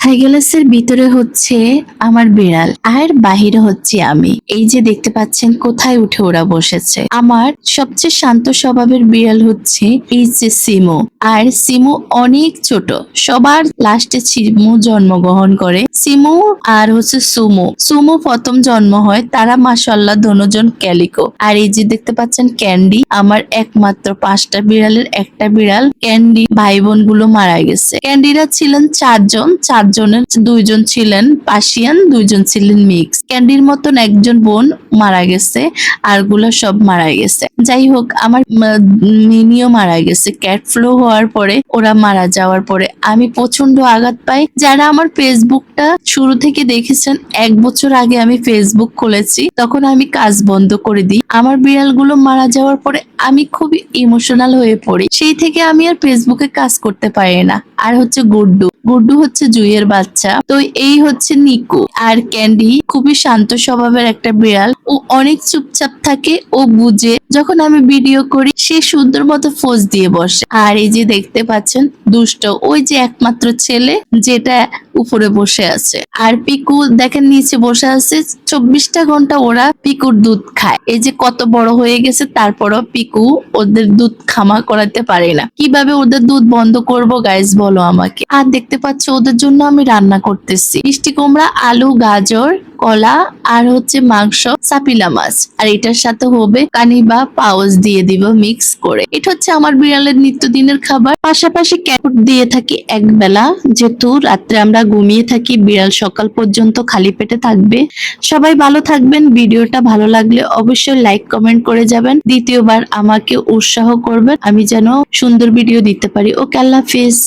থাই গ্লাসের ভিতরে হচ্ছে আমার বিড়াল আর বাহিরে হচ্ছে আমি। এই যে দেখতে পাচ্ছেন কোথায় উঠে ওরা বসেছে। আমার সবচেয়ে শান্ত স্বভাবের বিড়াল হচ্ছে এই যে সিমু। আর সিমু অনেক ছোট, সবার লাস্টে সিমু জন্মগ্রহণ করে। সিমু আর হচ্ছে সুমু। সুমু প্রথম জন্ম হয়, তারা মাশাআল্লাহ দুজন ক্যালিকো। আর এই যে দেখতে পাচ্ছেন ক্যান্ডি, আমার একমাত্র 5টা বিড়ালের একটা বিড়াল ক্যান্ডি। ভাই বোন গুলো মারা গেছে। ক্যান্ডিরা ছিলেন 4 জন, 4 জনের 2 জন ছিলেন পার্সিয়ান, 2 জন ছিলেন মিক্স। ক্যান্ডির মতন একজন বোন মারা গেছে, আর গুলো সব মারা গেছে। যাই হোক, আমার মিনিও মারা গেছে। ক্যাট ফ্লু হওয়ার পরে, ওরা মারা যাওয়ার পরে আমি প্রচন্ড আঘাত পাই। যারা আমার ফেসবুকটা শুরু থেকে দেখেছেন, 1 বছর আগে আমি ফেসবুক খুলেছি, তখন আমি কাজ বন্ধ করে দিই। আমার বিড়ালগুলো মারা যাওয়ার পরে আমি খুবই ইমোশনাল হয়ে পড়ি। সেই থেকে আমি আর ফেসবুকে কাজ করতে পারি না। আর হচ্ছে গুড্ডু, গুড্ডু হচ্ছে জুইয়ের বাচ্চা। তো এই হচ্ছে নিকু। আর ক্যান্ডি খুবই শান্ত স্বভাবের একটা বিড়াল। ও অনেক চুপচাপ থাকে, ও বুঝে যখন আমি ভিডিও করি সে সুন্দর মতো পোজ দিয়ে বসে। আর এই যে দেখতে পাচ্ছেন দুষ্ট, ওই যে একমাত্র ছেলে যেটা উপরে বসে আছে। আর পিকু দেখেন নিচে বসে আছে। 24টা ঘন্টা ওরা পিকুর দুধ খায়। এই যে কত বড় হয়ে গেছে, তারপরও পিকু ওদের দুধ খামা করাতে পারে না। কিভাবে ওদের দুধ বন্ধ করব গাইস বলো আমাকে। আর দেখতে পাচ্ছ ওদের জন্য আমি রান্না করতেছি মিষ্টি কুমড়া, আলু, গাজর, কলা আর হচ্ছে মাংস, সাপিলা মাছ। আর এটার সাথে হবে কানি বা পাউজ দিয়ে দিব মিক্স করে। এটা হচ্ছে আমার বিড়ালের নিত্যদিনের খাবার। পাশাপাশি ক্যারট দিয়ে থাকি একবেলা, যেহেতু রাত্রে আমরা ঘুমিয়ে থাকি, বিড়াল সকাল পর্যন্ত খালি পেটে থাকবে। সবাই ভালো থাকবেন। ভিডিওটা ভালো লাগলে অবশ্যই লাইক কমেন্ট করে যাবেন। দ্বিতীয়বার আমাকে উৎসাহ করবেন, আমি যেন সুন্দর ভিডিও দিতে পারি। ওকে, আল্লাহ হাফিজ।